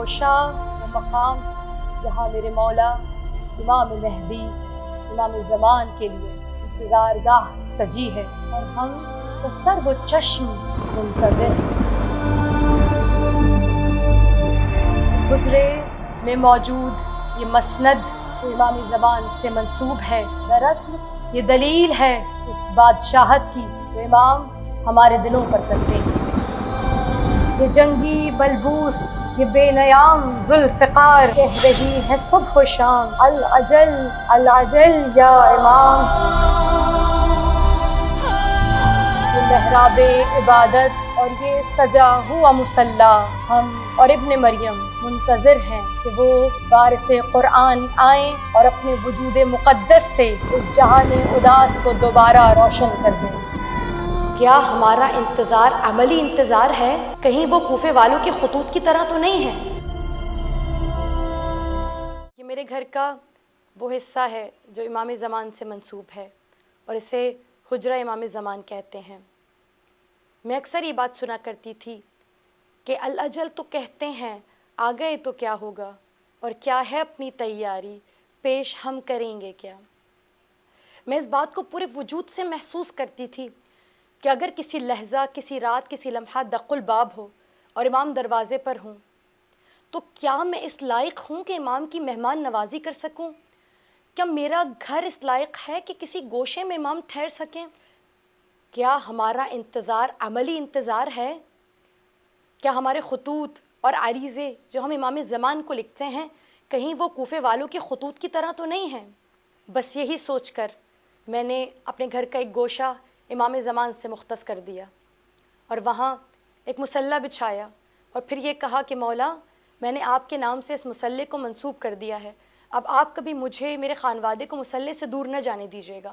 گوشہ و مقام جہاں میرے مولا امام مہدی امام زمان کے لیے انتظار گاہ سجی ہے اور ہم سر و چشم منتظر ہیں۔ اس حجرے میں موجود یہ مسند جو امام زمان سے منسوب ہے، دراصل یہ دلیل ہے اس بادشاہت کی جو امام ہمارے دلوں پر کرتے ہیں۔ یہ جنگی بلبوس، یہ بے نیام ذوالفقار کہہ رہی ہے صبح و شام، العجل العجل یا امام۔ یہ محراب عبادت اور یہ سجا ہوا مصلی، ہم اور ابن مریم منتظر ہیں کہ وہ بارس قرآن آئیں اور اپنے وجود مقدس سے اس جہان اداس کو دوبارہ روشن کر دیں۔ کیا ہمارا انتظار عملی انتظار ہے؟ کہیں وہ کوفے والوں کے خطوط کی طرح تو نہیں ہے؟ یہ میرے گھر کا وہ حصہ ہے جو امام زمان سے منسوب ہے اور اسے حجرہ امام زمان کہتے ہیں۔ میں اکثر یہ بات سنا کرتی تھی کہ الاجل تو کہتے ہیں آ گئے تو کیا ہوگا، اور کیا ہے اپنی تیاری پیش ہم کریں گے کیا۔ میں اس بات کو پورے وجود سے محسوس کرتی تھی کہ اگر کسی لحظہ، کسی رات، کسی لمحہ دق الباب ہو اور امام دروازے پر ہوں تو کیا میں اس لائق ہوں کہ امام کی مہمان نوازی کر سکوں؟ کیا میرا گھر اس لائق ہے کہ کسی گوشے میں امام ٹھہر سکیں؟ کیا ہمارا انتظار عملی انتظار ہے؟ کیا ہمارے خطوط اور عریضے جو ہم امام زمان کو لکھتے ہیں کہیں وہ کوفے والوں کے خطوط کی طرح تو نہیں ہیں؟ بس یہی سوچ کر میں نے اپنے گھر کا ایک گوشہ امام زمان سے مختص کر دیا اور وہاں ایک مصلی بچھایا اور پھر یہ کہا کہ مولا میں نے آپ کے نام سے اس مصلی کو منسوب کر دیا ہے، اب آپ کبھی مجھے میرے خانوادے کو مصلی سے دور نہ جانے دیجیے گا۔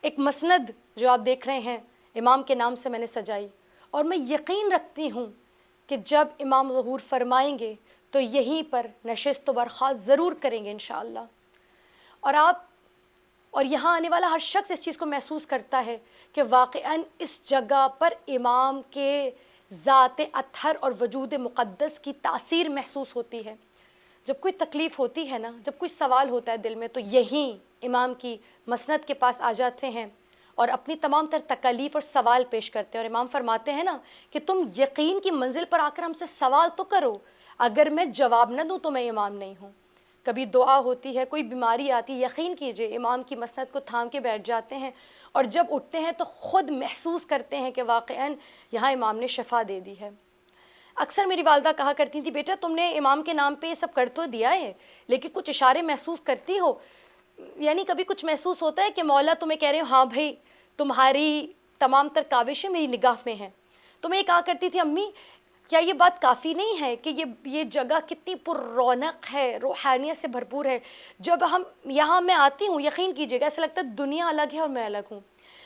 ایک مسند جو آپ دیکھ رہے ہیں امام کے نام سے میں نے سجائی، اور میں یقین رکھتی ہوں کہ جب امام ظہور فرمائیں گے تو یہیں پر نشست و برخاست ضرور کریں گے انشاءاللہ۔ اور یہاں آنے والا ہر شخص اس چیز کو محسوس کرتا ہے کہ واقعاً اس جگہ پر امام کے ذات اطہر اور وجود مقدس کی تاثیر محسوس ہوتی ہے۔ جب کوئی تکلیف ہوتی ہے نا، جب کوئی سوال ہوتا ہے دل میں، تو یہیں امام کی مسند کے پاس آ جاتے ہیں اور اپنی تمام تر تکالیف اور سوال پیش کرتے ہیں، اور امام فرماتے ہیں نا کہ تم یقین کی منزل پر آ کر ہم سے سوال تو کرو، اگر میں جواب نہ دوں تو میں امام نہیں ہوں۔ کبھی دعا ہوتی ہے، کوئی بیماری آتی، یقین کیجئے امام کی مسند کو تھام کے بیٹھ جاتے ہیں، اور جب اٹھتے ہیں تو خود محسوس کرتے ہیں کہ واقعاً یہاں امام نے شفا دے دی ہے۔ اکثر میری والدہ کہا کرتی تھی بیٹا تم نے امام کے نام پہ یہ سب کر تو دیا ہے، لیکن کچھ اشارے محسوس کرتی ہو؟ یعنی کبھی کچھ محسوس ہوتا ہے کہ مولا تمہیں کہہ رہے ہو ہاں بھائی تمہاری تمام تر کاوشیں میری نگاہ میں ہیں؟ تو میں یہ کہا کرتی تھی امی کیا یہ بات کافی نہیں ہے کہ یہ جگہ کتنی پر رونق ہے، روحانیت سے بھرپور ہے؟ جب یہاں میں آتی ہوں یقین کیجیے گا ایسا لگتا ہے دنیا الگ ہے اور میں الگ ہوں۔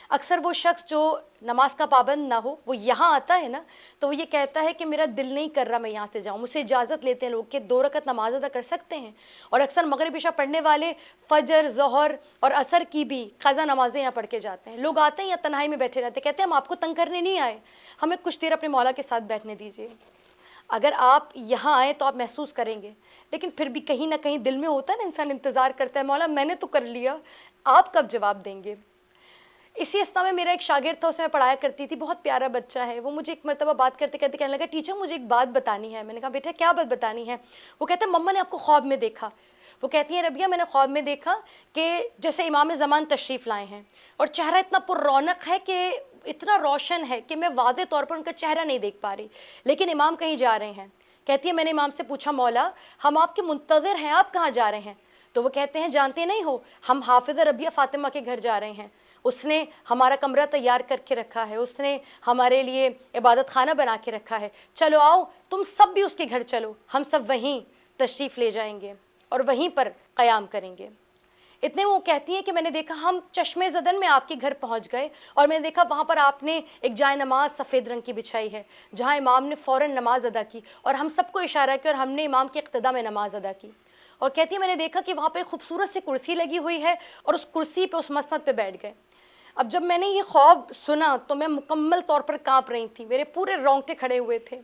اکثر وہ شخص جو نماز کا پابند نہ ہو وہ یہاں آتا ہے نا تو وہ یہ کہتا ہے کہ میرا دل نہیں کر رہا میں یہاں سے جاؤں، مجھ سے اجازت لیتے ہیں لوگ کہ 2 رکعت نماز ادا کر سکتے ہیں، اور اکثر مغرب عشاء پڑھنے والے فجر، ظہر اور عصر کی بھی قضا نمازیں یہاں پڑھ کے جاتے ہیں۔ لوگ آتے ہیں یا تنہائی میں بیٹھے رہتے ہیں، کہتے ہیں ہم آپ کو تنگ کرنے نہیں آئے، ہمیں کچھ دیر اپنے مولا کے ساتھ بیٹھنے دیجیے۔ اگر آپ یہاں آئیں تو آپ محسوس کریں گے، لیکن پھر بھی کہیں نہ کہیں دل میں ہوتا ہے نا، انسان انتظار کرتا ہے مولا میں نے تو کر لیا، آپ کب جواب دیں گے؟ اسی اسنا میں میرا ایک شاگرد تھا، اسے میں پڑھایا کرتی تھی، بہت پیارا بچہ ہے وہ، مجھے ایک مرتبہ بات کرتے کرتے کہنے لگا ٹیچر مجھے ایک بات بتانی ہے۔ میں نے کہا بیٹا کیا بات بتانی ہے؟ وہ کہتا ہے مما نے آپ کو خواب میں دیکھا۔ وہ کہتی ہیں ربیہ میں نے خواب میں دیکھا کہ جیسے امام زمان تشریف لائے ہیں اور چہرہ اتنا پر رونق ہے کہ اتنا روشن ہے کہ میں واضح طور پر ان کا چہرہ نہیں دیکھ پا رہی، لیکن امام کہیں جا رہے ہیں۔ کہتی ہے میں نے امام سے پوچھا مولا ہم آپ کے منتظر ہیں، آپ کہاں جا رہے ہیں؟ تو وہ کہتے ہیں جانتے نہیں ہو ہم حافظہ ربیہ فاطمہ کے گھر جا رہے ہیں، اس نے ہمارا کمرہ تیار کر کے رکھا ہے، اس نے ہمارے لیے عبادت خانہ بنا کے رکھا ہے، چلو آؤ تم سب بھی اس کے گھر چلو، ہم سب وہیں تشریف لے جائیں گے اور وہیں پر قیام کریں گے۔ اتنے وہ کہتی ہیں کہ میں نے دیکھا ہم چشمے زدن میں آپ کے گھر پہنچ گئے اور میں نے دیکھا وہاں پر آپ نے ایک جائے نماز سفید رنگ کی بچھائی ہے جہاں امام نے فوراً نماز ادا کی، اور ہم سب کو اشارہ کیا اور ہم نے امام کی اقتداء میں نماز ادا کی۔ اور کہتی ہے میں نے دیکھا کہ وہاں پہ ایک خوبصورت سی کرسی لگی ہوئی ہے اور اس کرسی پہ اس مسند پہ بیٹھ گئے۔ اب جب میں نے یہ خواب سنا تو میں مکمل طور پر کانپ رہی تھی، میرے پورے رونگٹے کھڑے ہوئے تھے،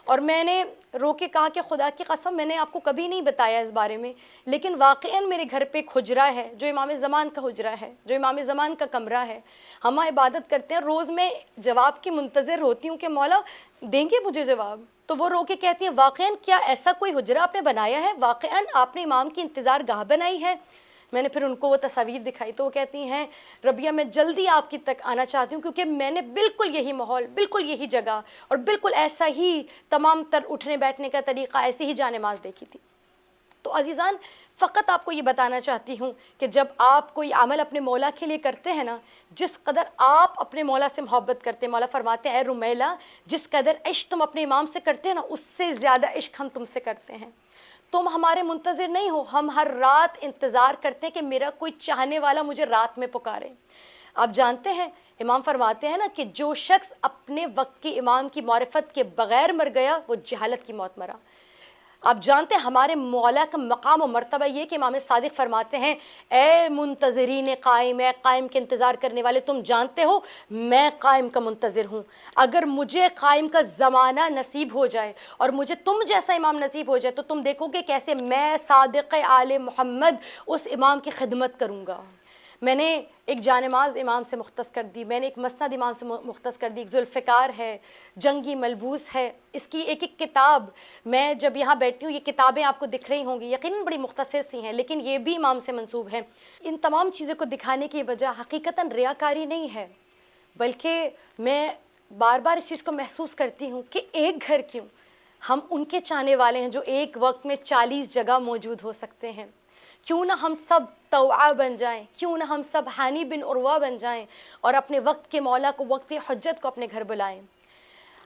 اور میں نے رو کے کہا کہ خدا کی قسم میں نے آپ کو کبھی نہیں بتایا اس بارے میں، لیکن واقعاً میرے گھر پہ ایک حجرہ ہے جو امام زمان کا حجرہ ہے، جو امام زمان کا کمرہ ہے، ہم عبادت کرتے ہیں، روز میں جواب کی منتظر ہوتی ہوں کہ مولا دیں گے مجھے جواب؟ تو وہ رو کے کہتی ہیں واقعاً کیا ایسا کوئی حجرہ آپ نے بنایا ہے؟ واقعاً آپ نے امام کی انتظار گاہ بنائی ہے؟ میں نے پھر ان کو وہ تصاویر دکھائی تو وہ کہتی ہیں ربیہ میں جلدی آپ کی تک آنا چاہتی ہوں، کیونکہ میں نے بالکل یہی ماحول، بالکل یہی جگہ اور بالکل ایسا ہی تمام تر اٹھنے بیٹھنے کا طریقہ، ایسی ہی جانماز دیکھی تھی۔ تو عزیزان، فقط آپ کو یہ بتانا چاہتی ہوں کہ جب آپ کوئی عمل اپنے مولا کے لیے کرتے ہیں نا، جس قدر آپ اپنے مولا سے محبت کرتے ہیں، مولا فرماتے ہیں اے رمیلہ جس قدر عشق تم اپنے امام سے کرتے ہیں نا، اس سے زیادہ عشق ہم تم سے کرتے ہیں۔ تم ہمارے منتظر نہیں ہو، ہم ہر رات انتظار کرتے ہیں کہ میرا کوئی چاہنے والا مجھے رات میں پکارے۔ آپ جانتے ہیں امام فرماتے ہیں نا کہ جو شخص اپنے وقت کی امام کی معرفت کے بغیر مر گیا وہ جہالت کی موت مرا۔ آپ جانتے ہیں ہمارے مولا کا مقام و مرتبہ یہ کہ امام صادق فرماتے ہیں اے منتظرین قائم، اے قائم کے انتظار کرنے والے، تم جانتے ہو میں قائم کا منتظر ہوں۔ اگر مجھے قائم کا زمانہ نصیب ہو جائے اور مجھے تم جیسا امام نصیب ہو جائے تو تم دیکھو گے کیسے میں صادق آل محمد اس امام کی خدمت کروں گا۔ میں نے ایک جانماز امام سے مختص کر دی، میں نے ایک مسند امام سے مختص کر دی، ایک ذوالفقار ہے، جنگی ملبوس ہے، اس کی ایک ایک کتاب، میں جب یہاں بیٹھی ہوں یہ کتابیں آپ کو دکھ رہی ہوں گی، یقیناً بڑی مختصر سی ہیں لیکن یہ بھی امام سے منسوب ہیں۔ ان تمام چیزوں کو دکھانے کی وجہ حقیقتاً ریاکاری نہیں ہے، بلکہ میں بار بار اس چیز کو محسوس کرتی ہوں کہ ایک گھر کیوں، ہم ان کے چاہنے والے ہیں جو ایک وقت میں 40 جگہ موجود ہو سکتے ہیں۔ کیوں نہ ہم سب طوعا بن جائیں، کیوں نہ ہم سب ہانی بن عروہ بن جائیں اور اپنے وقت کے مولا کو، وقت حجت کو اپنے گھر بلائیں۔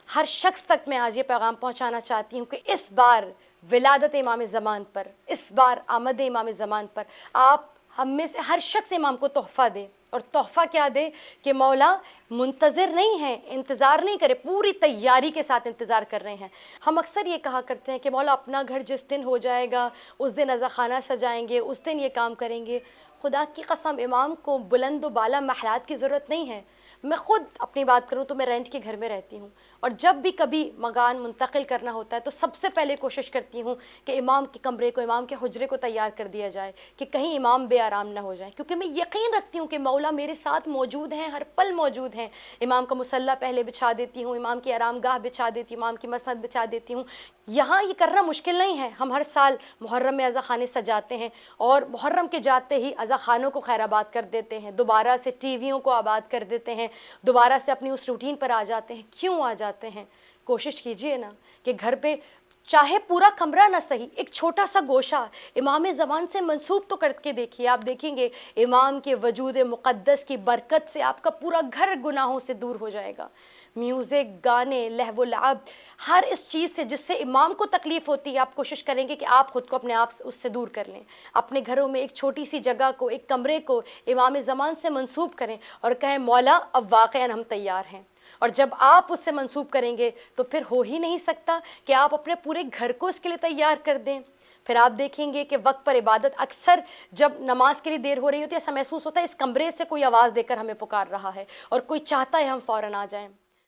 ہر شخص تک میں آج یہ پیغام پہنچانا چاہتی ہوں کہ اس بار ولادت امام زمان پر، اس بار آمد امام زمان پر آپ ہم میں سے ہر شخص امام کو تحفہ دے، اور تحفہ کیا دے کہ مولا منتظر نہیں ہیں، انتظار نہیں کرے، پوری تیاری کے ساتھ انتظار کر رہے ہیں۔ ہم اکثر یہ کہا کرتے ہیں کہ مولا اپنا گھر جس دن ہو جائے گا اس دن عزا خانہ سجائیں گے، اس دن یہ کام کریں گے۔ خدا کی قسم امام کو بلند و بالا محلات کی ضرورت نہیں ہے۔ میں خود اپنی بات کروں تو میں رینٹ کے گھر میں رہتی ہوں، اور جب بھی کبھی مکان منتقل کرنا ہوتا ہے تو سب سے پہلے کوشش کرتی ہوں کہ امام کے کمرے کو، امام کے حجرے کو تیار کر دیا جائے کہ کہیں امام بے آرام نہ ہو جائیں، کیونکہ میں یقین رکھتی ہوں کہ مولا میرے ساتھ موجود ہیں، ہر پل موجود ہیں۔ امام کا مصلی پہلے بچھا دیتی ہوں، امام کی آرام گاہ بچھا دیتی ہوں، امام کی مسند بچھا دیتی ہوں۔ یہاں یہ کرنا مشکل نہیں ہے، ہم ہر سال محرم میں عزا خانے سجاتے ہیں اور محرم کے جاتے ہی عزا خانوں کو خیر آباد کر دیتے ہیں، دوبارہ سے ٹی ویوں کو آباد کر دیتے ہیں، دوبارہ سے اپنی اس روٹین پر آ جاتے ہیں۔ کیوں آ جاتے ہیں؟ کوشش کیجئے نا کہ گھر پہ چاہے پورا کمرہ نہ صحیح، ایک چھوٹا سا گوشہ امام زمان سے منسوب تو کر کے دیکھیے، آپ دیکھیں گے امام کے وجود مقدس کی برکت سے آپ کا پورا گھر گناہوں سے دور ہو جائے گا۔ میوزک، گانے، لہو و لعب، ہر اس چیز سے جس سے امام کو تکلیف ہوتی ہے آپ کوشش کریں گے کہ آپ خود کو اپنے آپ اس سے دور کر لیں۔ اپنے گھروں میں ایک چھوٹی سی جگہ کو، ایک کمرے کو امام زمان سے منسوب کریں اور کہیں مولا اب واقعاً ہم تیار ہیں۔ اور جب آپ اس سے منسوب کریں گے تو پھر ہو ہی نہیں سکتا کہ آپ اپنے پورے گھر کو اس کے لیے تیار کر دیں۔ پھر آپ دیکھیں گے کہ وقت پر عبادت، اکثر جب نماز کے لیے دیر ہو رہی ہوتی ہے ایسا محسوس ہوتا ہے اس کمرے سے کوئی آواز دے کر ہمیں پکار رہا ہے اور کوئی چاہتا ہے ہم فوراً آ جائیں۔